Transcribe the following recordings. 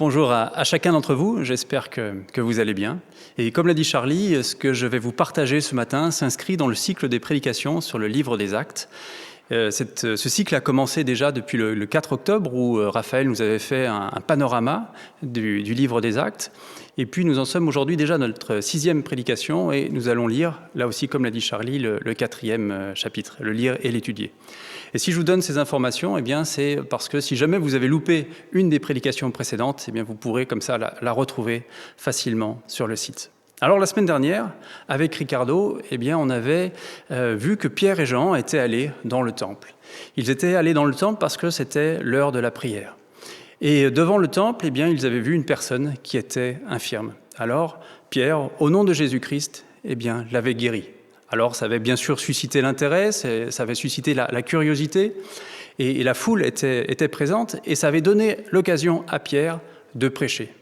Bonjour à chacun d'entre vous, j'espère que vous allez bien. Et comme l'a dit Charlie, ce que je vais vous partager ce matin s'inscrit dans le cycle des prédications sur le livre des Actes. Ce cycle a commencé déjà depuis le 4 octobre où Raphaël nous avait fait un panorama du livre des Actes. Et puis nous en sommes aujourd'hui déjà à notre 6e prédication et nous allons lire, là aussi comme l'a dit Charlie, le 4e chapitre, le lire et l'étudier. Et si je vous donne ces informations, eh bien c'est parce que si jamais vous avez loupé une des prédications précédentes, eh bien vous pourrez comme ça la retrouver facilement sur le site. Alors la semaine dernière, avec Ricardo, eh bien on avait vu que Pierre et Jean étaient allés dans le temple. Ils étaient allés dans le temple parce que c'était l'heure de la prière. Et devant le temple, eh bien ils avaient vu une personne qui était infirme. Alors Pierre, au nom de Jésus-Christ, eh bien l'avait guéri. Alors ça avait bien sûr suscité l'intérêt, ça avait suscité la curiosité, et la foule était présente, et ça avait donné l'occasion à Pierre de prêcher.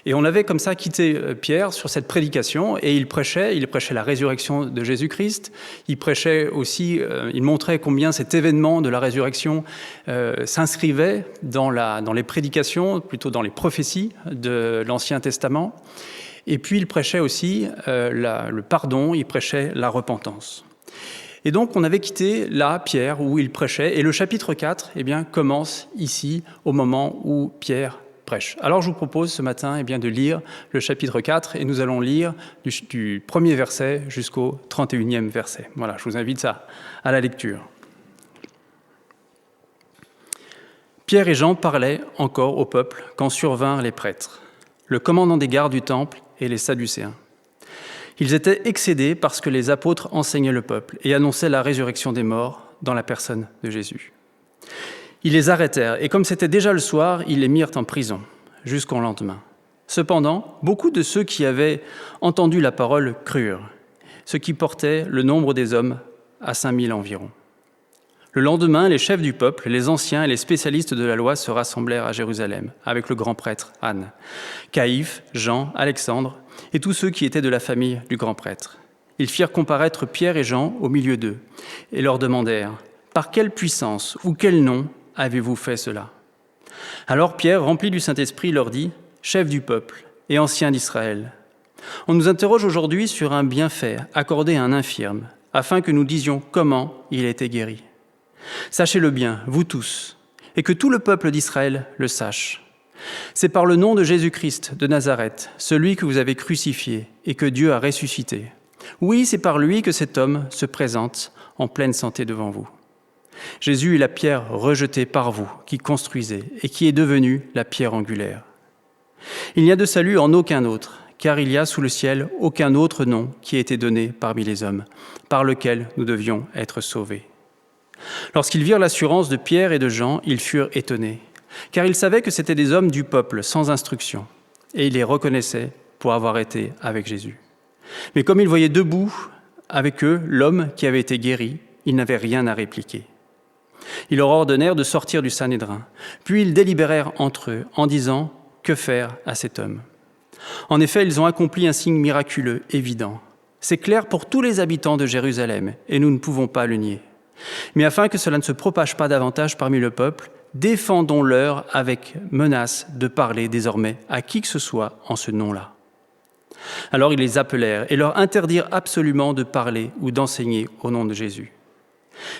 Et on avait comme ça quitté Pierre sur cette prédication, et il prêchait la résurrection de Jésus-Christ, il prêchait aussi, il montrait combien cet événement de la résurrection s'inscrivait dans les prédications, plutôt dans les prophéties de l'Ancien Testament. Et puis il prêchait aussi le pardon, il prêchait la repentance. Et donc on avait quitté là Pierre où il prêchait, et le chapitre 4 eh bien, commence ici au moment où Pierre prêche. Alors je vous propose ce matin eh bien, de lire le chapitre 4 et nous allons lire du premier verset jusqu'au 31e verset. Voilà, je vous invite à la lecture. Pierre et Jean parlaient encore au peuple quand survinrent les prêtres, le commandant des gardes du temple et les Sadducéens. Ils étaient excédés parce que les apôtres enseignaient le peuple et annonçaient la résurrection des morts dans la personne de Jésus. Ils les arrêtèrent et comme c'était déjà le soir, ils les mirent en prison jusqu'au lendemain. Cependant, beaucoup de ceux qui avaient entendu la parole crurent, ce qui portait le nombre des hommes à 5000 environ. Le lendemain, les chefs du peuple, les anciens et les spécialistes de la loi se rassemblèrent à Jérusalem avec le grand prêtre Anne, Caïphe, Jean, Alexandre et tous ceux qui étaient de la famille du grand prêtre. Ils firent comparaître Pierre et Jean au milieu d'eux et leur demandèrent « Par quelle puissance ou quel nom avez-vous fait cela ?» Alors Pierre, rempli du Saint-Esprit, leur dit « Chefs du peuple et anciens d'Israël, on nous interroge aujourd'hui sur un bienfait accordé à un infirme afin que nous disions comment il a été guéri. Sachez-le bien, vous tous, et que tout le peuple d'Israël le sache. C'est par le nom de Jésus-Christ de Nazareth, celui que vous avez crucifié et que Dieu a ressuscité. Oui, c'est par lui que cet homme se présente en pleine santé devant vous. Jésus est la pierre rejetée par vous, qui construisez et qui est devenue la pierre angulaire. Il n'y a de salut en aucun autre, car il n'y a sous le ciel aucun autre nom qui ait été donné parmi les hommes, par lequel nous devions être sauvés. Lorsqu'ils virent l'assurance de Pierre et de Jean, ils furent étonnés, car ils savaient que c'étaient des hommes du peuple sans instruction, et ils les reconnaissaient pour avoir été avec Jésus. Mais comme ils voyaient debout avec eux l'homme qui avait été guéri, ils n'avaient rien à répliquer. Ils leur ordonnèrent de sortir du Sanhédrin, puis ils délibérèrent entre eux en disant « Que faire à cet homme ?» En effet, ils ont accompli un signe miraculeux, évident. C'est clair pour tous les habitants de Jérusalem, et nous ne pouvons pas le nier. Mais afin que cela ne se propage pas davantage parmi le peuple, défendons-leur avec menace de parler désormais à qui que ce soit en ce nom-là. Alors ils les appelèrent et leur interdirent absolument de parler ou d'enseigner au nom de Jésus.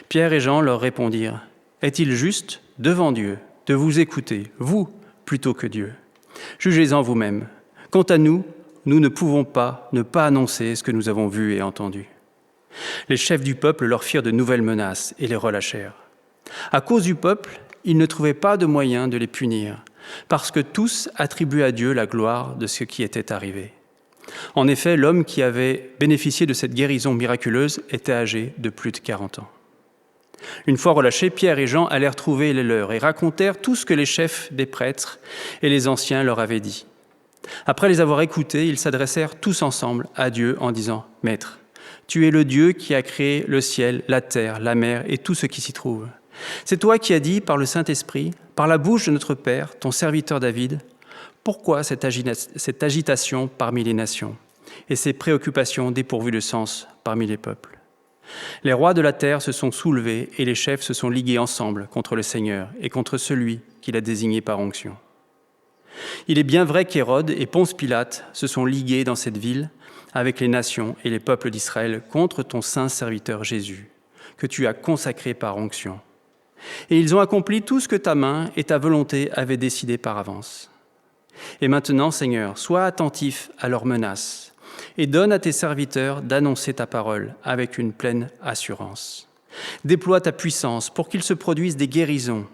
Pierre et Jean leur répondirent « Est-il juste, devant Dieu, de vous écouter, vous, plutôt que Dieu ? Jugez-en vous-même. Quant à nous, nous ne pouvons pas ne pas annoncer ce que nous avons vu et entendu. » Les chefs du peuple leur firent de nouvelles menaces et les relâchèrent. À cause du peuple, ils ne trouvaient pas de moyen de les punir, parce que tous attribuaient à Dieu la gloire de ce qui était arrivé. En effet, l'homme qui avait bénéficié de cette guérison miraculeuse était âgé de plus de 40 ans. Une fois relâchés, Pierre et Jean allèrent trouver les leurs et racontèrent tout ce que les chefs des prêtres et les anciens leur avaient dit. Après les avoir écoutés, ils s'adressèrent tous ensemble à Dieu en disant « Maître, tu es le Dieu qui a créé le ciel, la terre, la mer et tout ce qui s'y trouve. C'est toi qui as dit par le Saint-Esprit, par la bouche de notre Père, ton serviteur David, pourquoi cette agitation parmi les nations et ces préoccupations dépourvues de sens parmi les peuples? Les rois de la terre se sont soulevés et les chefs se sont ligués ensemble contre le Seigneur et contre celui qu'il a désigné par onction. Il est bien vrai qu'Hérode et Ponce Pilate se sont ligués dans cette ville avec les nations et les peuples d'Israël contre ton saint serviteur Jésus, que tu as consacré par onction. Et ils ont accompli tout ce que ta main et ta volonté avaient décidé par avance. Et maintenant, Seigneur, sois attentif à leurs menaces et donne à tes serviteurs d'annoncer ta parole avec une pleine assurance. Déploie ta puissance pour qu'il se produise des guérisons,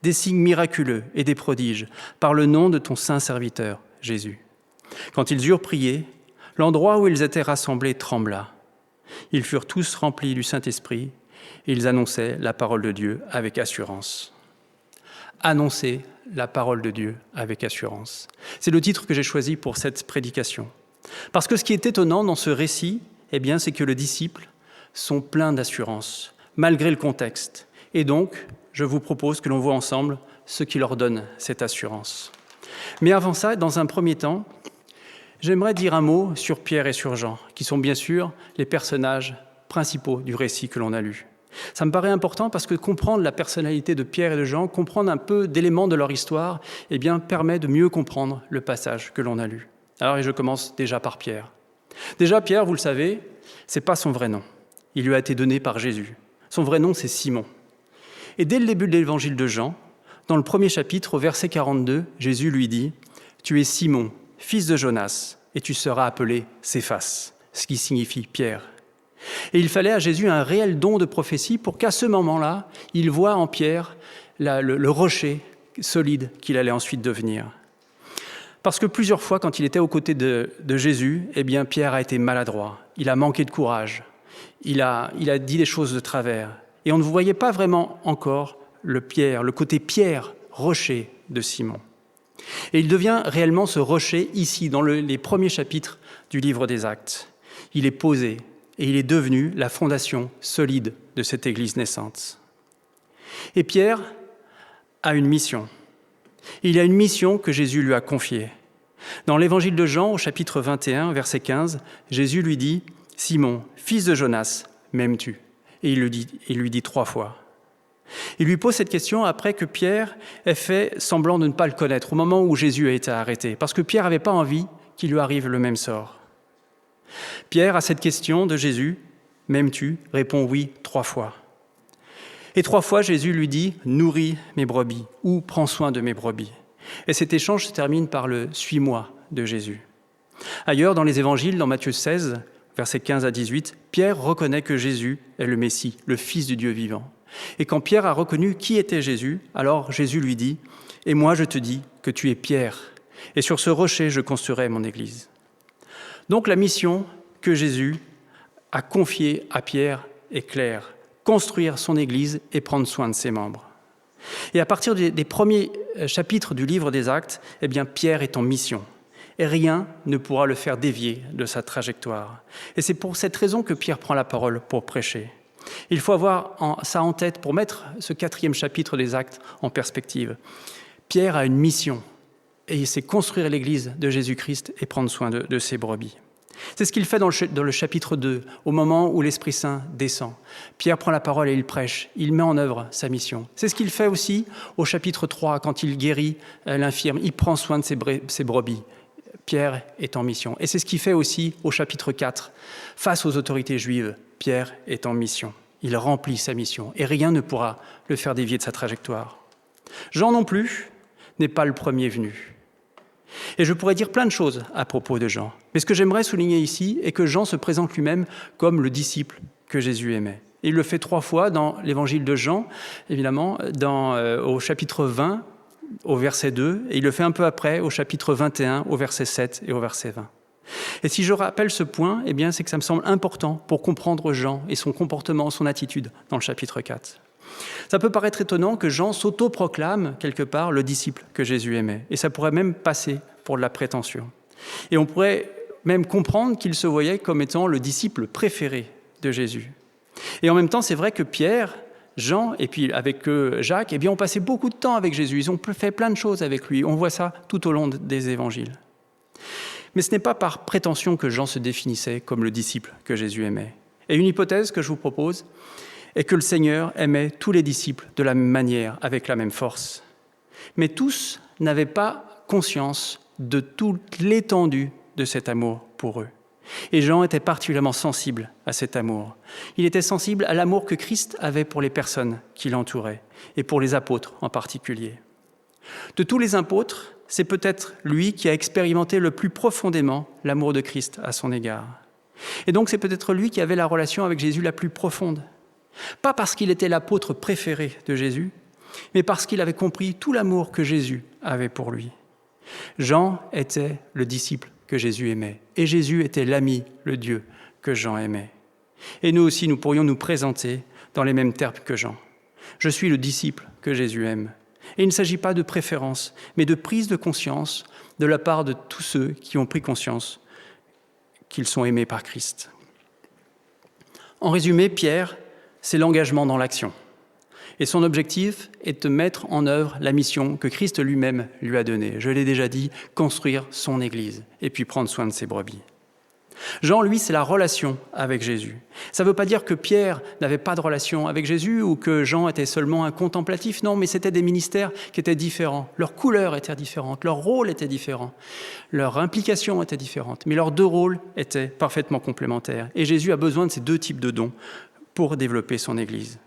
des signes miraculeux et des prodiges par le nom de ton saint serviteur, Jésus. Quand ils eurent prié, l'endroit où ils étaient rassemblés trembla. Ils furent tous remplis du Saint-Esprit et ils annonçaient la parole de Dieu avec assurance. Annoncer la parole de Dieu avec assurance. C'est le titre que j'ai choisi pour cette prédication. Parce que ce qui est étonnant dans ce récit, c'est que les disciples sont pleins d'assurance, malgré le contexte. Et donc, je vous propose que l'on voit ensemble ce qui leur donne cette assurance. Mais avant ça, dans un premier temps, j'aimerais dire un mot sur Pierre et sur Jean, qui sont bien sûr les personnages principaux du récit que l'on a lu. Ça me paraît important parce que comprendre la personnalité de Pierre et de Jean, comprendre un peu d'éléments de leur histoire, permet de mieux comprendre le passage que l'on a lu. Alors, je commence déjà par Pierre. Déjà, Pierre, vous le savez, c'est pas son vrai nom. Il lui a été donné par Jésus. Son vrai nom, c'est Simon. Et dès le début de l'évangile de Jean, dans le premier chapitre, au verset 42, Jésus lui dit « Tu es Simon, fils de Jonas, et tu seras appelé Céphas », ce qui signifie Pierre. Et il fallait à Jésus un réel don de prophétie pour qu'à ce moment-là, il voie en Pierre le rocher solide qu'il allait ensuite devenir. Parce que plusieurs fois, quand il était aux côtés de Jésus, Pierre a été maladroit, il a manqué de courage, il a dit des choses de travers. Et on ne voyait pas vraiment encore le côté Pierre, rocher de Simon. Et il devient réellement ce rocher ici, dans les premiers chapitres du livre des Actes. Il est posé et il est devenu la fondation solide de cette Église naissante. Et Pierre a une mission. Il a une mission que Jésus lui a confiée. Dans l'évangile de Jean, au chapitre 21, verset 15, Jésus lui dit « Simon, fils de Jonas, m'aimes-tu » Et il lui dit 3 fois. Il lui pose cette question après que Pierre ait fait semblant de ne pas le connaître, au moment où Jésus a été arrêté, parce que Pierre n'avait pas envie qu'il lui arrive le même sort. Pierre, à cette question de Jésus, « M'aimes-tu » répond « Oui » 3 fois. Et 3 fois, Jésus lui dit « Nourris mes brebis » ou « Prends soin de mes brebis ». Et cet échange se termine par le « Suis-moi » de Jésus. Ailleurs, dans les évangiles, dans Matthieu 16, versets 15 à 18, Pierre reconnaît que Jésus est le Messie, le Fils du Dieu vivant. Et quand Pierre a reconnu qui était Jésus, alors Jésus lui dit « Et moi je te dis que tu es Pierre, et sur ce rocher je construirai mon Église. » Donc la mission que Jésus a confiée à Pierre est claire, construire son Église et prendre soin de ses membres. Et à partir des premiers chapitres du livre des Actes, Pierre est en mission. Et rien ne pourra le faire dévier de sa trajectoire. Et c'est pour cette raison que Pierre prend la parole pour prêcher. Il faut avoir ça en tête pour mettre ce 4e chapitre des Actes en perspective. Pierre a une mission, et c'est construire l'Église de Jésus-Christ et prendre soin de ses brebis. C'est ce qu'il fait dans le chapitre 2, au moment où l'Esprit Saint descend. Pierre prend la parole et il prêche, il met en œuvre sa mission. C'est ce qu'il fait aussi au chapitre 3, quand il guérit l'infirme, il prend soin de ses brebis. Pierre est en mission. Et c'est ce qu'il fait aussi au chapitre 4. Face aux autorités juives, Pierre est en mission. Il remplit sa mission et rien ne pourra le faire dévier de sa trajectoire. Jean non plus n'est pas le premier venu. Et je pourrais dire plein de choses à propos de Jean. Mais ce que j'aimerais souligner ici est que Jean se présente lui-même comme le disciple que Jésus aimait. Et il le fait 3 fois dans l'évangile de Jean, évidemment, au chapitre 20, au verset 2, et il le fait un peu après, au chapitre 21, au verset 7 et au verset 20. Et si je rappelle ce point, c'est que ça me semble important pour comprendre Jean et son comportement, son attitude dans le chapitre 4. Ça peut paraître étonnant que Jean s'auto-proclame quelque part le disciple que Jésus aimait. Et ça pourrait même passer pour de la prétention. Et on pourrait même comprendre qu'il se voyait comme étant le disciple préféré de Jésus. Et en même temps, c'est vrai que Pierre, Jean et puis avec Jacques, ont passé beaucoup de temps avec Jésus. Ils ont fait plein de choses avec lui. On voit ça tout au long des évangiles. Mais ce n'est pas par prétention que Jean se définissait comme le disciple que Jésus aimait. Et une hypothèse que je vous propose est que le Seigneur aimait tous les disciples de la même manière, avec la même force. Mais tous n'avaient pas conscience de toute l'étendue de cet amour pour eux. Et Jean était particulièrement sensible à cet amour. Il était sensible à l'amour que Christ avait pour les personnes qui l'entouraient, et pour les apôtres en particulier. De tous les apôtres, c'est peut-être lui qui a expérimenté le plus profondément l'amour de Christ à son égard. Et donc c'est peut-être lui qui avait la relation avec Jésus la plus profonde. Pas parce qu'il était l'apôtre préféré de Jésus, mais parce qu'il avait compris tout l'amour que Jésus avait pour lui. Jean était le disciple que Jésus aimait, et Jésus était l'ami, le Dieu que Jean aimait. Et nous aussi, nous pourrions nous présenter dans les mêmes termes que Jean. Je suis le disciple que Jésus aime. Et il ne s'agit pas de préférence, mais de prise de conscience de la part de tous ceux qui ont pris conscience qu'ils sont aimés par Christ. En résumé, Pierre, c'est l'engagement dans l'action. Et son objectif est de mettre en œuvre la mission que Christ lui-même lui a donnée. Je l'ai déjà dit, construire son Église et puis prendre soin de ses brebis. Jean, lui, c'est la relation avec Jésus. Ça ne veut pas dire que Pierre n'avait pas de relation avec Jésus ou que Jean était seulement un contemplatif. Non, mais c'était des ministères qui étaient différents. Leur couleur était différente, leur rôle était différent, leur implication était différente. Mais leurs deux rôles étaient parfaitement complémentaires. Et Jésus a besoin de ces deux types de dons pour développer son Église.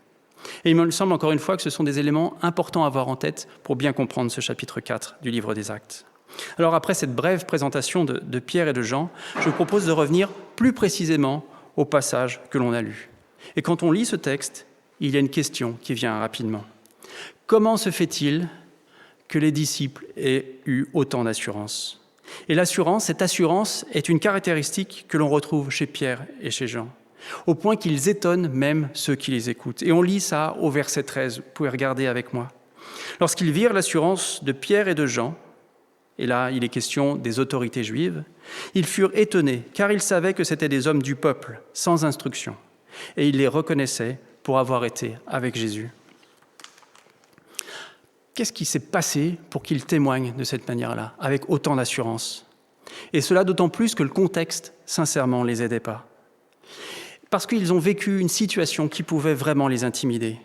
Et il me semble encore une fois que ce sont des éléments importants à avoir en tête pour bien comprendre ce chapitre 4 du livre des Actes. Alors après cette brève présentation de Pierre et de Jean, je vous propose de revenir plus précisément au passage que l'on a lu. Et quand on lit ce texte, il y a une question qui vient rapidement. Comment se fait-il que les disciples aient eu autant d'assurance ? Et l'assurance, cette assurance est une caractéristique que l'on retrouve chez Pierre et chez Jean, au point qu'ils étonnent même ceux qui les écoutent. Et on lit ça au verset 13, vous pouvez regarder avec moi. Lorsqu'ils virent l'assurance de Pierre et de Jean, et là il est question des autorités juives, ils furent étonnés, car ils savaient que c'étaient des hommes du peuple, sans instruction, et ils les reconnaissaient pour avoir été avec Jésus. Qu'est-ce qui s'est passé pour qu'ils témoignent de cette manière-là, avec autant d'assurance ? Et cela d'autant plus que le contexte, sincèrement, ne les aidait pas. Parce qu'ils ont vécu une situation qui pouvait vraiment les intimider.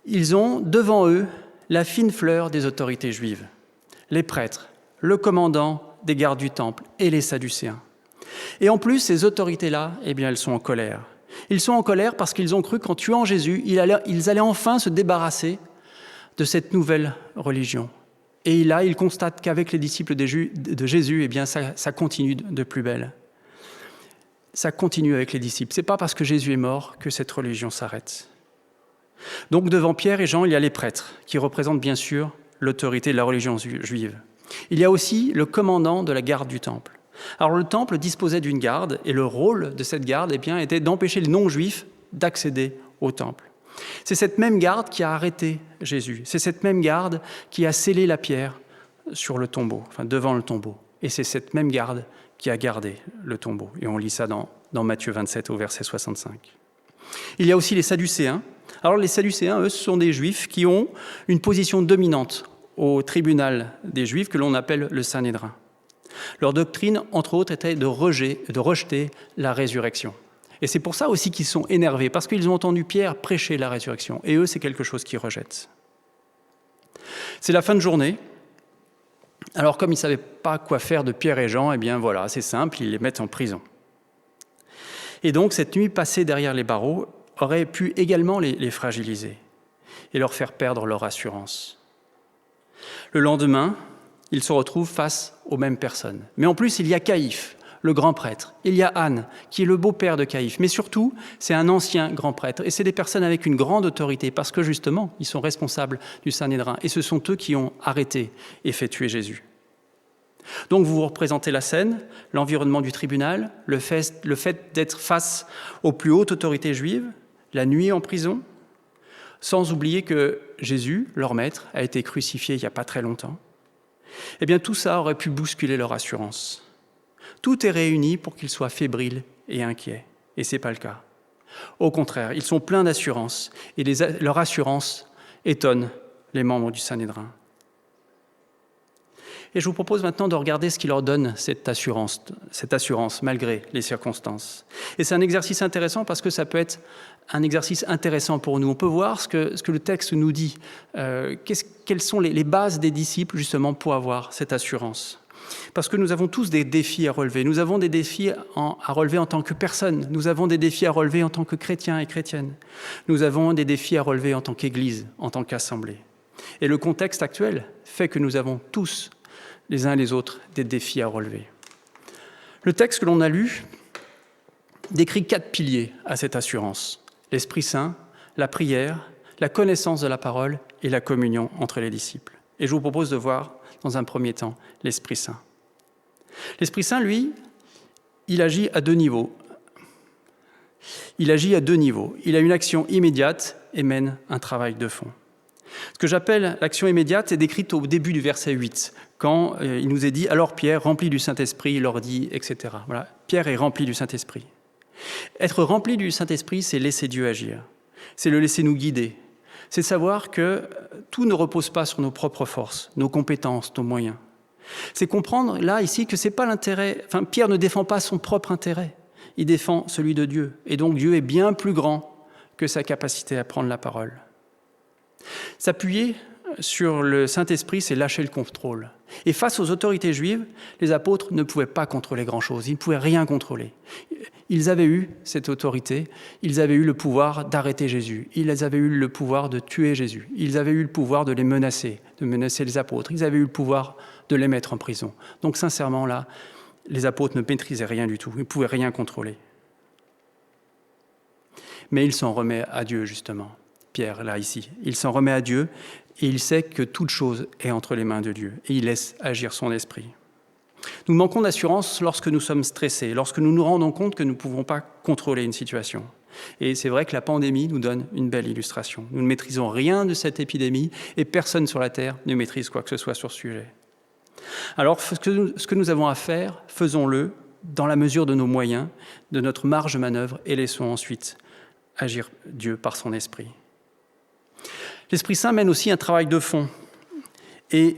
Ils ont devant eux la fine fleur des autorités juives, les prêtres, le commandant des gardes du temple et les Sadducéens. Et en plus, ces autorités-là, eh bien, elles sont en colère. Ils sont en colère parce qu'ils ont cru qu'en tuant Jésus, ils allaient enfin se débarrasser de cette nouvelle religion. Et là, ils constatent qu'avec les disciples de Jésus, eh bien, ça continue de plus belle. Ça continue avec les disciples. Ce n'est pas parce que Jésus est mort que cette religion s'arrête. Donc devant Pierre et Jean, il y a les prêtres, qui représentent bien sûr l'autorité de la religion juive. Il y a aussi le commandant de la garde du temple. Alors le temple disposait d'une garde, et le rôle de cette garde eh bien, était d'empêcher les non-juifs d'accéder au temple. C'est cette même garde qui a arrêté Jésus. C'est cette même garde qui a scellé la pierre sur le tombeau, enfin devant le tombeau. Et c'est cette même garde qui a gardé le tombeau. Et on lit ça dans Matthieu 27 au verset 65. Il y a aussi les Sadducéens. Alors les Sadducéens, eux, ce sont des Juifs qui ont une position dominante au tribunal des Juifs que l'on appelle le Sanhédrin. Leur doctrine, entre autres, était de rejeter la résurrection. Et c'est pour ça aussi qu'ils sont énervés, parce qu'ils ont entendu Pierre prêcher la résurrection. Et eux, c'est quelque chose qu'ils rejettent. C'est la fin de journée. Alors comme ils ne savaient pas quoi faire de Pierre et Jean, eh bien voilà, c'est simple, ils les mettent en prison. Et donc cette nuit passée derrière les barreaux aurait pu également les fragiliser et leur faire perdre leur assurance. Le lendemain, ils se retrouvent face aux mêmes personnes. Mais en plus, il y a Caïphe, le grand prêtre. Il y a Anne, qui est le beau-père de Caïphe. Mais surtout, c'est un ancien grand prêtre. Et c'est des personnes avec une grande autorité, parce que justement, ils sont responsables du Sanhédrin. Et ce sont eux qui ont arrêté et fait tuer Jésus. Donc vous représentez la scène, l'environnement du tribunal, le fait d'être face aux plus hautes autorités juives, la nuit en prison, sans oublier que Jésus, leur maître, a été crucifié il n'y a pas très longtemps. Eh bien tout ça aurait pu bousculer leur assurance. Tout est réuni pour qu'ils soient fébriles et inquiets. Et ce n'est pas le cas. Au contraire, ils sont pleins d'assurance. Et leur assurance étonne les membres du Sanhédrin. Et je vous propose maintenant de regarder ce qui leur donne cette assurance malgré les circonstances. Et c'est un exercice intéressant parce que ça peut être un exercice intéressant pour nous. On peut voir ce que le texte nous dit. Quelles sont les bases des disciples justement pour avoir cette assurance ? Parce que nous avons tous des défis à relever. Nous avons des défis à relever en tant que personne. Nous avons des défis à relever en tant que chrétiens et chrétiennes. Nous avons des défis à relever en tant qu'Église, en tant qu'assemblée. Et le contexte actuel fait que nous avons tous, les uns et les autres, des défis à relever. Le texte que l'on a lu décrit 4 piliers à cette assurance. L'Esprit Saint, la prière, la connaissance de la parole et la communion entre les disciples. Et je vous propose de voir, dans un premier temps, l'Esprit Saint. L'Esprit Saint, lui, il agit à 2 niveaux. Il a une action immédiate et mène un travail de fond. Ce que j'appelle l'action immédiate est décrite au début du verset 8, quand il nous est dit « Alors Pierre, rempli du Saint-Esprit, leur dit, etc. » Voilà, Pierre est rempli du Saint-Esprit. Être rempli du Saint-Esprit, c'est laisser Dieu agir. C'est le laisser nous guider. C'est savoir que tout ne repose pas sur nos propres forces, nos compétences, nos moyens. C'est comprendre, là, ici, que c'est pas l'intérêt... Enfin, Pierre ne défend pas son propre intérêt. Il défend celui de Dieu. Et donc, Dieu est bien plus grand que sa capacité à prendre la parole. S'appuyer sur le Saint-Esprit, c'est lâcher le contrôle. Et face aux autorités juives, les apôtres ne pouvaient pas contrôler grand-chose. Ils ne pouvaient rien contrôler. Ils avaient eu cette autorité, ils avaient eu le pouvoir d'arrêter Jésus, ils avaient eu le pouvoir de tuer Jésus, ils avaient eu le pouvoir de menacer les apôtres, ils avaient eu le pouvoir de les mettre en prison. Donc sincèrement, là, les apôtres ne maîtrisaient rien du tout, ils ne pouvaient rien contrôler. Mais il s'en remet à Dieu, justement. Pierre, là, ici. Il s'en remet à Dieu et il sait que toute chose est entre les mains de Dieu et il laisse agir son esprit. Nous manquons d'assurance lorsque nous sommes stressés, lorsque nous nous rendons compte que nous ne pouvons pas contrôler une situation. Et c'est vrai que la pandémie nous donne une belle illustration. Nous ne maîtrisons rien de cette épidémie et personne sur la Terre ne maîtrise quoi que ce soit sur ce sujet. Alors, ce que nous avons à faire, faisons-le dans la mesure de nos moyens, de notre marge de manœuvre et laissons ensuite agir Dieu par son esprit. L'Esprit Saint mène aussi un travail de fond. Et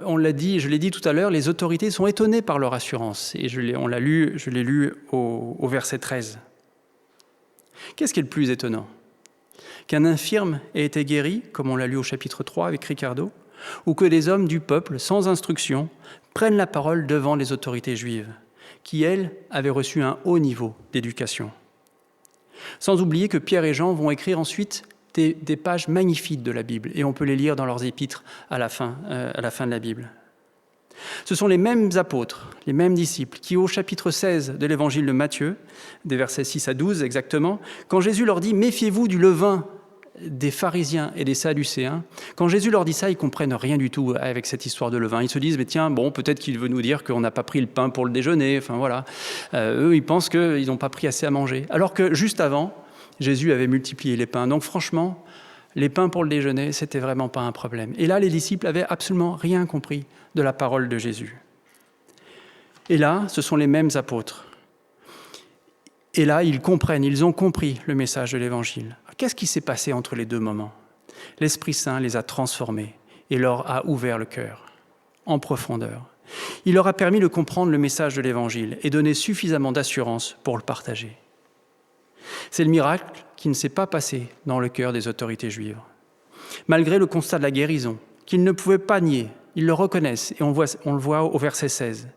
on l'a dit, je l'ai dit tout à l'heure, les autorités sont étonnées par leur assurance. Et je l'ai lu au verset 13. Qu'est-ce qui est le plus étonnant ? Qu'un infirme ait été guéri, comme on l'a lu au chapitre 3 avec Ricardo, ou que des hommes du peuple, sans instruction, prennent la parole devant les autorités juives, qui, elles, avaient reçu un haut niveau d'éducation. Sans oublier que Pierre et Jean vont écrire ensuite des pages magnifiques de la Bible, et on peut les lire dans leurs épîtres à la fin de la Bible. Ce sont les mêmes apôtres, les mêmes disciples, qui au chapitre 16 de l'évangile de Matthieu, des versets 6 à 12 exactement, quand Jésus leur dit « Méfiez-vous du levain des pharisiens et des sadducéens », quand Jésus leur dit ça, ils ne comprennent rien du tout avec cette histoire de levain. Ils se disent « Mais tiens, bon, peut-être qu'il veut nous dire qu'on n'a pas pris le pain pour le déjeuner. » Enfin voilà, eux, ils pensent qu'ils n'ont pas pris assez à manger. Alors que juste avant, Jésus avait multiplié les pains. Donc franchement, les pains pour le déjeuner, c'était vraiment pas un problème. Et là, les disciples avaient absolument rien compris de la parole de Jésus. Et là, ce sont les mêmes apôtres. Et là, ils ont compris le message de l'Évangile. Qu'est-ce qui s'est passé entre les deux moments ? L'Esprit Saint les a transformés et leur a ouvert le cœur en profondeur. Il leur a permis de comprendre le message de l'Évangile et donner suffisamment d'assurance pour le partager. C'est le miracle qui ne s'est pas passé dans le cœur des autorités juives. Malgré le constat de la guérison, qu'ils ne pouvaient pas nier, ils le reconnaissent, et on le voit au verset 16.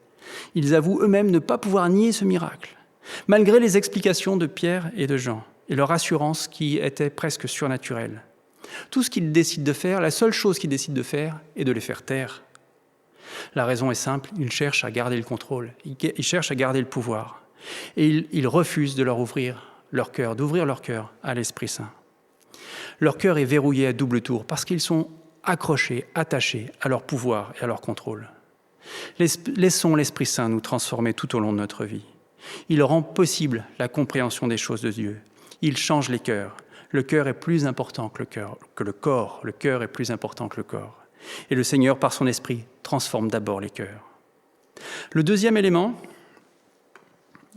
Ils avouent eux-mêmes ne pas pouvoir nier ce miracle, malgré les explications de Pierre et de Jean, et leur assurance qui était presque surnaturelle. Tout ce qu'ils décident de faire, la seule chose qu'ils décident de faire, est de les faire taire. La raison est simple, ils cherchent à garder le contrôle, ils cherchent à garder le pouvoir, et ils refusent de leur ouvrir leur cœur, d'ouvrir leur cœur à l'Esprit Saint. Leur cœur est verrouillé à double tour parce qu'ils sont accrochés, attachés à leur pouvoir et à leur contrôle. Laissons l'Esprit Saint nous transformer tout au long de notre vie. Il rend possible la compréhension des choses de Dieu. Il change les cœurs. Le cœur est plus important que le corps. Le cœur est plus important que le corps. Et le Seigneur, par son Esprit, transforme d'abord les cœurs. Le deuxième élément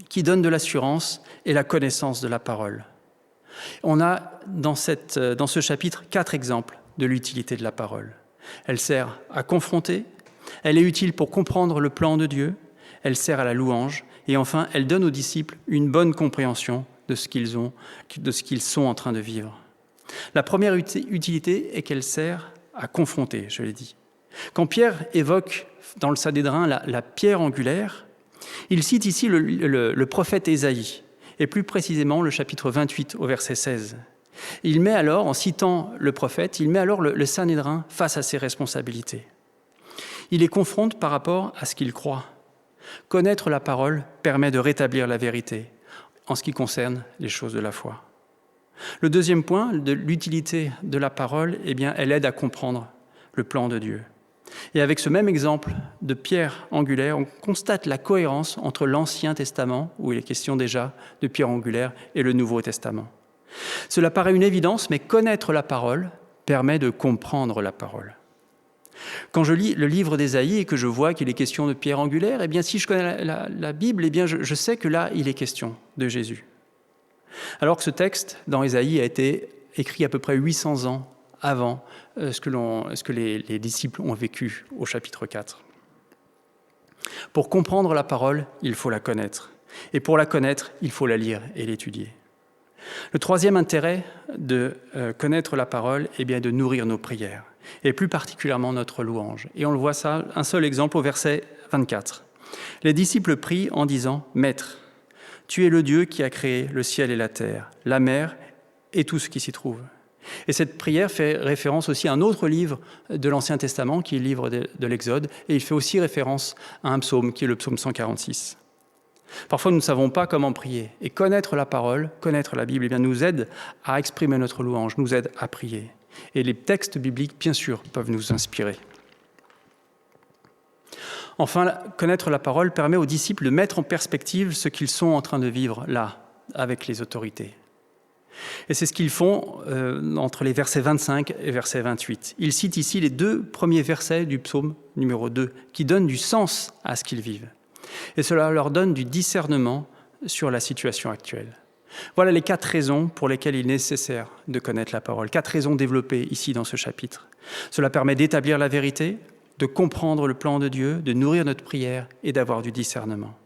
qui donne de l'assurance est la connaissance de la parole. On a dans ce chapitre 4 exemples de l'utilité de la parole. Elle sert à confronter, Elle est utile pour comprendre le plan de Dieu, elle sert à la louange, et enfin, elle donne aux disciples une bonne compréhension de ce qu'ils sont en train de vivre. La première utilité est qu'elle sert à confronter, je l'ai dit. Quand Pierre évoque dans le Sanhédrin la pierre angulaire, il cite ici le prophète Ésaïe, et plus précisément le chapitre 28 au verset 16. Il met alors, en citant le prophète, le Sanhédrin face à ses responsabilités. Il les confronte par rapport à ce qu'il croit. Connaître la parole permet de rétablir la vérité en ce qui concerne les choses de la foi. Le deuxième point de l'utilité de la parole, elle aide à comprendre le plan de Dieu. Et avec ce même exemple de pierre angulaire, on constate la cohérence entre l'Ancien Testament, où il est question déjà de pierre angulaire, et le Nouveau Testament. Cela paraît une évidence, mais connaître la parole permet de comprendre la parole. Quand je lis le livre d'Ésaïe et que je vois qu'il est question de pierre angulaire, si je connais la Bible, je sais que là, il est question de Jésus. Alors que ce texte, dans Ésaïe, a été écrit à peu près 800 ans avant ce que les disciples ont vécu au chapitre 4. Pour comprendre la parole, il faut la connaître. Et pour la connaître, il faut la lire et l'étudier. Le troisième intérêt de connaître la parole est de nourrir nos prières, et plus particulièrement notre louange. Et on le voit ça, un seul exemple au verset 24. Les disciples prient en disant « Maître, tu es le Dieu qui a créé le ciel et la terre, la mer et tout ce qui s'y trouve. » Et cette prière fait référence aussi à un autre livre de l'Ancien Testament, qui est le livre de l'Exode, et il fait aussi référence à un psaume, qui est le psaume 146. Parfois, nous ne savons pas comment prier, et connaître la parole, connaître la Bible, nous aide à exprimer notre louange, nous aide à prier. Et les textes bibliques, bien sûr, peuvent nous inspirer. Enfin, connaître la parole permet aux disciples de mettre en perspective ce qu'ils sont en train de vivre là, avec les autorités. Et c'est ce qu'ils font entre les versets 25 et verset 28. Ils citent ici les 2 premiers versets du psaume numéro 2, qui donnent du sens à ce qu'ils vivent. Et cela leur donne du discernement sur la situation actuelle. Voilà les 4 raisons pour lesquelles il est nécessaire de connaître la parole. 4 raisons développées ici dans ce chapitre. Cela permet d'établir la vérité, de comprendre le plan de Dieu, de nourrir notre prière et d'avoir du discernement.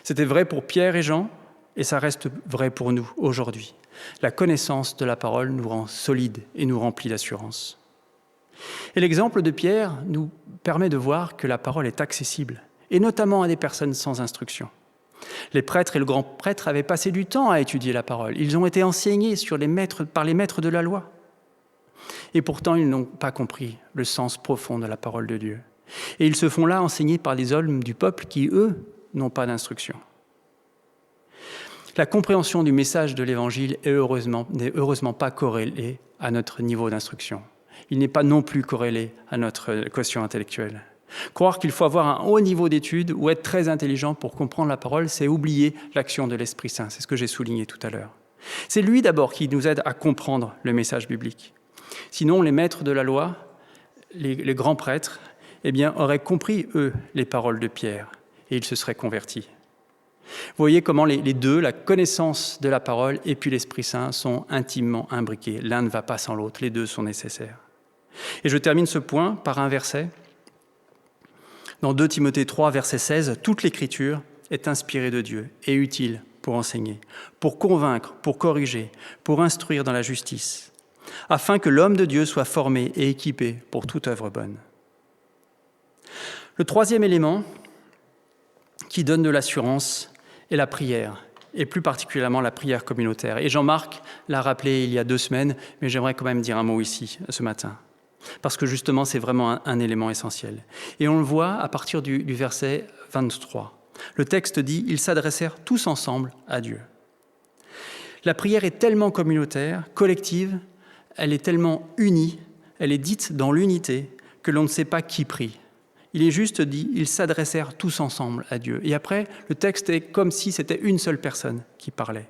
C'était vrai pour Pierre et Jean, et ça reste vrai pour nous aujourd'hui. La connaissance de la parole nous rend solides et nous remplit d'assurance. Et l'exemple de Pierre nous permet de voir que la parole est accessible, et notamment à des personnes sans instruction. Les prêtres et le grand prêtre avaient passé du temps à étudier la parole. Ils ont été enseignés par les maîtres de la loi. Et pourtant, ils n'ont pas compris le sens profond de la parole de Dieu. Et ils se font là enseigner par des hommes du peuple qui, eux, n'ont pas d'instruction. La compréhension du message de l'Évangile n'est heureusement pas corrélée à notre niveau d'instruction. Il n'est pas non plus corrélé à notre quotient intellectuel. Croire qu'il faut avoir un haut niveau d'études ou être très intelligent pour comprendre la parole, c'est oublier l'action de l'Esprit Saint. C'est ce que j'ai souligné tout à l'heure. C'est lui d'abord qui nous aide à comprendre le message biblique. Sinon, les maîtres de la loi, les grands prêtres, auraient compris, eux, les paroles de Pierre et ils se seraient convertis. Vous voyez comment les deux, la connaissance de la parole et puis l'Esprit Saint, sont intimement imbriqués. L'un ne va pas sans l'autre, les deux sont nécessaires. Et je termine ce point par un verset. Dans 2 Timothée 3, verset 16, « Toute l'Écriture est inspirée de Dieu et utile pour enseigner, pour convaincre, pour corriger, pour instruire dans la justice, afin que l'homme de Dieu soit formé et équipé pour toute œuvre bonne. » Le troisième élément qui donne de l'assurance est la prière, et plus particulièrement la prière communautaire. Et Jean-Marc l'a rappelé il y a 2 semaines, mais j'aimerais quand même dire un mot ici, ce matin, parce que justement, c'est vraiment un élément essentiel. Et on le voit à partir du verset 23. Le texte dit « Ils s'adressèrent tous ensemble à Dieu ». La prière est tellement communautaire, collective, elle est tellement unie, elle est dite dans l'unité, que l'on ne sait pas qui prie. Il est juste dit « Ils s'adressèrent tous ensemble à Dieu ». Et après, le texte est comme si c'était une seule personne qui parlait.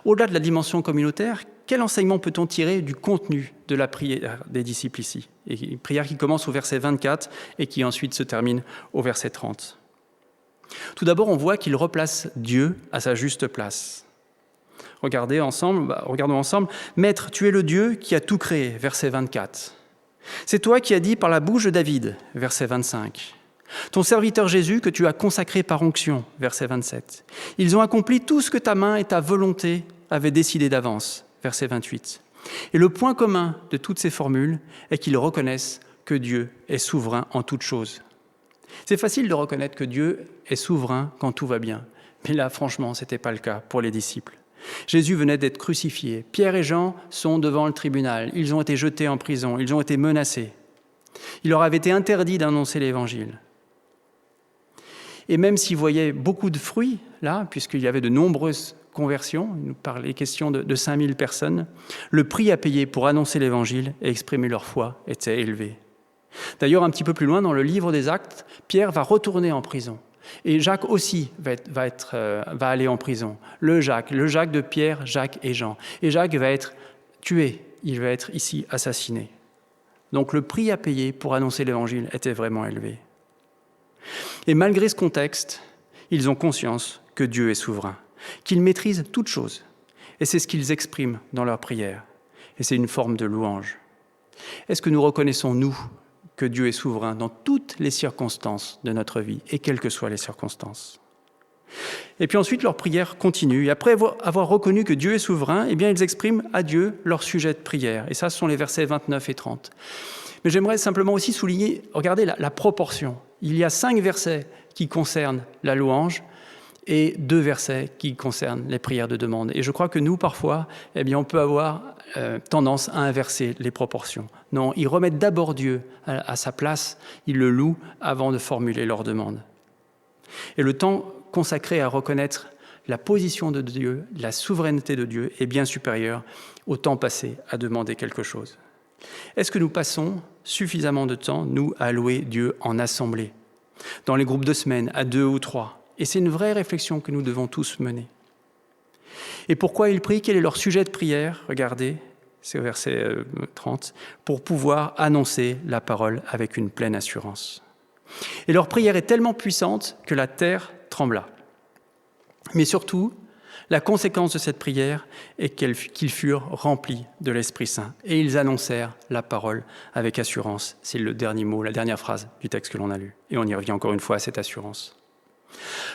Au-delà de la dimension communautaire, quel enseignement peut-on tirer du contenu de la prière des disciples ici ? Et une prière qui commence au verset 24 et qui ensuite se termine au verset 30. Tout d'abord, on voit qu'il replace Dieu à sa juste place. Regardons ensemble. « Maître, tu es le Dieu qui a tout créé », verset 24. C'est toi qui as dit par la bouche de David, verset 25. Ton serviteur Jésus que tu as consacré par onction, verset 27. Ils ont accompli tout ce que ta main et ta volonté avaient décidé d'avance, verset 28. Et le point commun de toutes ces formules est qu'ils reconnaissent que Dieu est souverain en toutes choses. C'est facile de reconnaître que Dieu est souverain quand tout va bien. Mais là, franchement, ce n'était pas le cas pour les disciples. Jésus venait d'être crucifié. Pierre et Jean sont devant le tribunal. Ils ont été jetés en prison. Ils ont été menacés. Il leur avait été interdit d'annoncer l'Évangile. Et même s'ils voyaient beaucoup de fruits, là, puisqu'il y avait de nombreuses conversions, il nous parlait question de 5000 personnes, le prix à payer pour annoncer l'Évangile et exprimer leur foi était élevé. D'ailleurs, un petit peu plus loin, dans le livre des Actes, Pierre va retourner en prison. Et Jacques aussi va aller en prison. Le Jacques de Pierre, Jacques et Jean. Et Jacques va être tué, il va être ici assassiné. Donc le prix à payer pour annoncer l'Évangile était vraiment élevé. Et malgré ce contexte, ils ont conscience que Dieu est souverain, qu'il maîtrise toutes choses. Et c'est ce qu'ils expriment dans leur prière. Et c'est une forme de louange. Est-ce que nous reconnaissons, nous, que Dieu est souverain dans toutes les circonstances de notre vie, et quelles que soient les circonstances? Et puis ensuite, leur prière continue. Et après avoir reconnu que Dieu est souverain, eh bien, ils expriment à Dieu leur sujet de prière. Et ça, ce sont les versets 29 et 30. Mais j'aimerais simplement aussi souligner, regardez la proportion. Il y a 5 versets qui concernent la louange et 2 versets qui concernent les prières de demande. Et je crois que nous, parfois, eh bien, on peut avoir tendance à inverser les proportions. Non, ils remettent d'abord Dieu à sa place, ils le louent avant de formuler leur demande. Et le temps consacré à reconnaître la position de Dieu, la souveraineté de Dieu est bien supérieur au temps passé à demander quelque chose. Est-ce que nous passons suffisamment de temps, nous, à louer Dieu en assemblée, dans les groupes de semaine, à 2 ou 3? Et c'est une vraie réflexion que nous devons tous mener. Et pourquoi ils prient? Quel est leur sujet de prière? Regardez, c'est au verset 30, pour pouvoir annoncer la parole avec une pleine assurance. Et leur prière est tellement puissante que la terre trembla. Mais surtout, la conséquence de cette prière est qu'ils furent remplis de l'Esprit Saint. Et ils annoncèrent la parole avec assurance. C'est le dernier mot, la dernière phrase du texte que l'on a lu. Et on y revient encore une fois à cette assurance.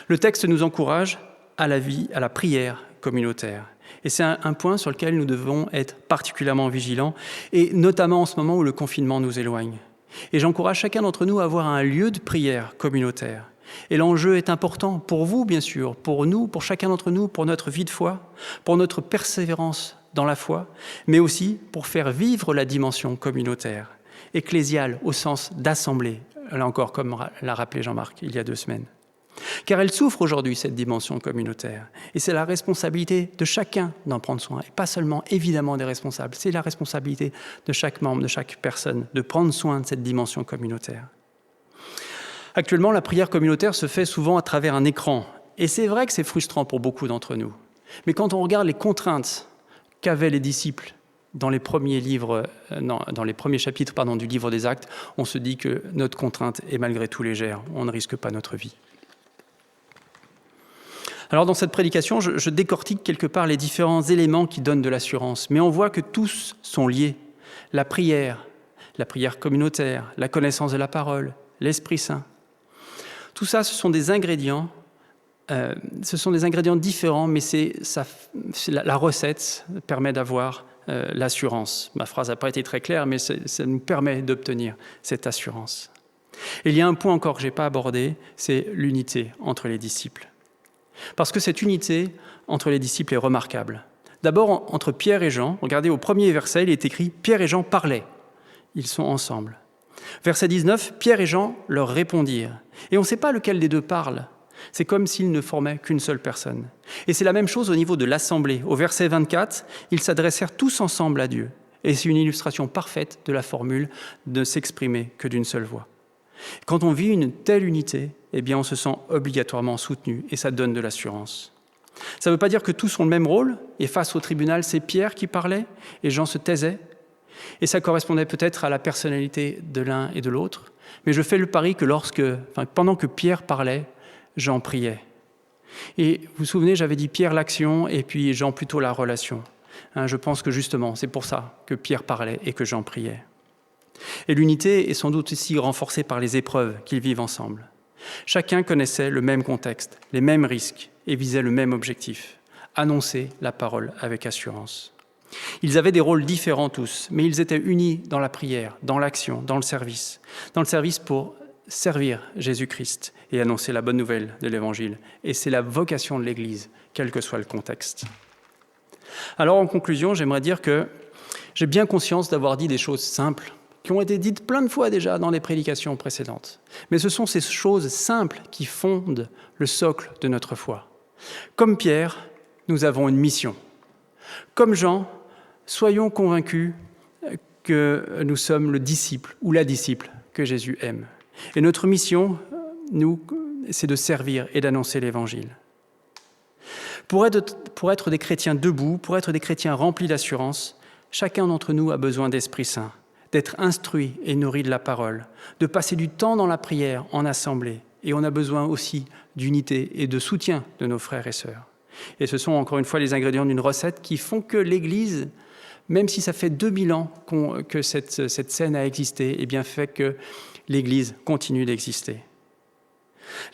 Le texte nous encourage à la prière communautaire. Et c'est un point sur lequel nous devons être particulièrement vigilants, et notamment en ce moment où le confinement nous éloigne. Et j'encourage chacun d'entre nous à avoir un lieu de prière communautaire. Et l'enjeu est important pour vous, bien sûr, pour nous, pour chacun d'entre nous, pour notre vie de foi, pour notre persévérance dans la foi, mais aussi pour faire vivre la dimension communautaire, ecclésiale au sens d'assemblée, là encore comme l'a rappelé Jean-Marc il y a 2 semaines. Car elle souffre aujourd'hui, cette dimension communautaire. Et c'est la responsabilité de chacun d'en prendre soin. Et pas seulement, évidemment, des responsables. C'est la responsabilité de chaque membre, de chaque personne, de prendre soin de cette dimension communautaire. Actuellement, la prière communautaire se fait souvent à travers un écran. Et c'est vrai que c'est frustrant pour beaucoup d'entre nous. Mais quand on regarde les contraintes qu'avaient les disciples dans les premiers chapitres du livre des Actes, on se dit que notre contrainte est malgré tout légère. On ne risque pas notre vie. Alors dans cette prédication, je décortique quelque part les différents éléments qui donnent de l'assurance, mais on voit que tous sont liés. La prière communautaire, la connaissance de la parole, l'Esprit Saint. Tout ça, ce sont des ingrédients différents, mais la recette permet d'avoir l'assurance. Ma phrase n'a pas été très claire, mais ça nous permet d'obtenir cette assurance. Et il y a un point encore que je n'ai pas abordé, c'est l'unité entre les disciples. Parce que cette unité entre les disciples est remarquable. D'abord, entre Pierre et Jean, regardez au premier verset, il est écrit « Pierre et Jean parlaient ». Ils sont ensemble. Verset 19, Pierre et Jean leur répondirent. Et on ne sait pas lequel des deux parle. C'est comme s'ils ne formaient qu'une seule personne. Et c'est la même chose au niveau de l'assemblée. Au verset 24, ils s'adressèrent tous ensemble à Dieu. Et c'est une illustration parfaite de la formule de s'exprimer que d'une seule voix. Quand on vit une telle unité, eh bien on se sent obligatoirement soutenu et ça donne de l'assurance. Ça ne veut pas dire que tous ont le même rôle et face au tribunal, c'est Pierre qui parlait et Jean se taisait. Et ça correspondait peut-être à la personnalité de l'un et de l'autre. Mais je fais le pari que pendant que Pierre parlait, Jean priait. Et vous vous souvenez, j'avais dit Pierre l'action et puis Jean plutôt la relation. Je pense que justement, c'est pour ça que Pierre parlait et que Jean priait. Et l'unité est sans doute aussi renforcée par les épreuves qu'ils vivent ensemble. Chacun connaissait le même contexte, les mêmes risques et visait le même objectif, annoncer la parole avec assurance. Ils avaient des rôles différents tous, mais ils étaient unis dans la prière, dans l'action, dans le service pour servir Jésus-Christ et annoncer la bonne nouvelle de l'Évangile. Et c'est la vocation de l'Église, quel que soit le contexte. Alors en conclusion, j'aimerais dire que j'ai bien conscience d'avoir dit des choses simples, qui ont été dites plein de fois déjà dans les prédications précédentes. Mais ce sont ces choses simples qui fondent le socle de notre foi. Comme Pierre, nous avons une mission. Comme Jean, soyons convaincus que nous sommes le disciple ou la disciple que Jésus aime. Et notre mission, c'est de servir et d'annoncer l'Évangile. Pour être des chrétiens debout, pour être des chrétiens remplis d'assurance, chacun d'entre nous a besoin d'Esprit Saint, d'être instruit et nourri de la parole, de passer du temps dans la prière en assemblée. Et on a besoin aussi d'unité et de soutien de nos frères et sœurs. Et ce sont encore une fois les ingrédients d'une recette qui font que l'Église, même si ça fait 2000 ans que cette scène a existé, eh bien fait que l'Église continue d'exister.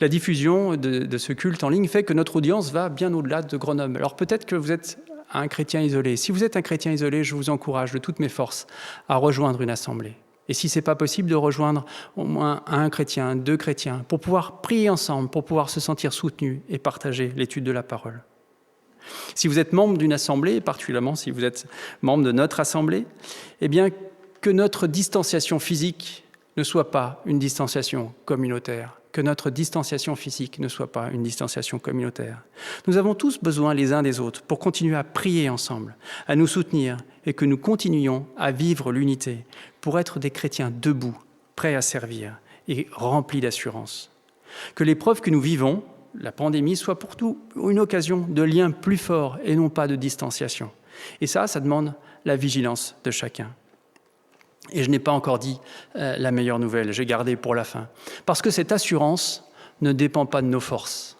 La diffusion de ce culte en ligne fait que notre audience va bien au-delà de Grenoble. Alors peut-être que vous êtes un chrétien isolé. Si vous êtes un chrétien isolé, je vous encourage de toutes mes forces à rejoindre une assemblée. Et si ce n'est pas possible, de rejoindre au moins un chrétien, 2 chrétiens, pour pouvoir prier ensemble, pour pouvoir se sentir soutenus et partager l'étude de la parole. Si vous êtes membre d'une assemblée, et particulièrement si vous êtes membre de notre assemblée, eh bien que notre distanciation physique ne soit pas une distanciation communautaire, que notre distanciation physique ne soit pas une distanciation communautaire. Nous avons tous besoin les uns des autres pour continuer à prier ensemble, à nous soutenir et que nous continuions à vivre l'unité pour être des chrétiens debout, prêts à servir et remplis d'assurance. Que l'épreuve que nous vivons, la pandémie, soit pour tout une occasion de liens plus forts et non pas de distanciation. Et ça demande la vigilance de chacun. Et je n'ai pas encore dit la meilleure nouvelle, j'ai gardé pour la fin. Parce que cette assurance ne dépend pas de nos forces.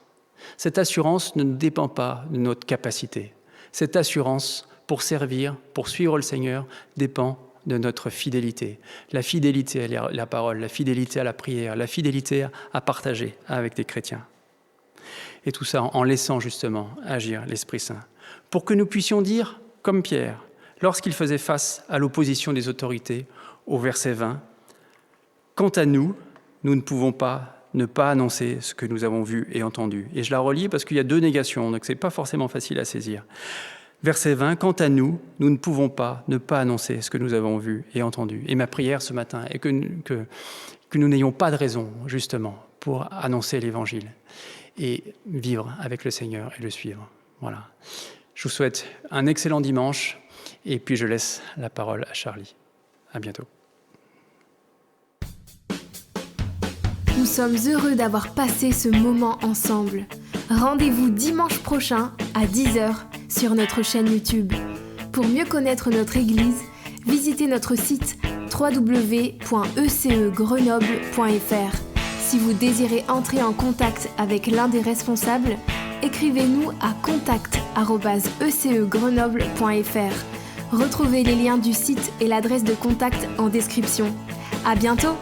Cette assurance ne dépend pas de notre capacité. Cette assurance pour servir, pour suivre le Seigneur, dépend de notre fidélité. La fidélité à la parole, la fidélité à la prière, la fidélité à partager avec des chrétiens. Et tout ça en laissant justement agir l'Esprit Saint. Pour que nous puissions dire, comme Pierre, lorsqu'il faisait face à l'opposition des autorités, au verset 20, « Quant à nous, nous ne pouvons pas ne pas annoncer ce que nous avons vu et entendu. » Et je la relis parce qu'il y a 2 négations, donc ce n'est pas forcément facile à saisir. Verset 20, « Quant à nous, nous ne pouvons pas ne pas annoncer ce que nous avons vu et entendu. » Et ma prière ce matin est que nous n'ayons pas de raison, justement, pour annoncer l'Évangile et vivre avec le Seigneur et le suivre. Voilà. Je vous souhaite un excellent dimanche et puis je laisse la parole à Charlie. À bientôt. Nous sommes heureux d'avoir passé ce moment ensemble. Rendez-vous dimanche prochain à 10h sur notre chaîne YouTube. Pour mieux connaître notre Église, visitez notre site www.ecegrenoble.fr. Si vous désirez entrer en contact avec l'un des responsables, écrivez-nous à contact@ecegrenoble.fr. Retrouvez les liens du site et l'adresse de contact en description. À bientôt!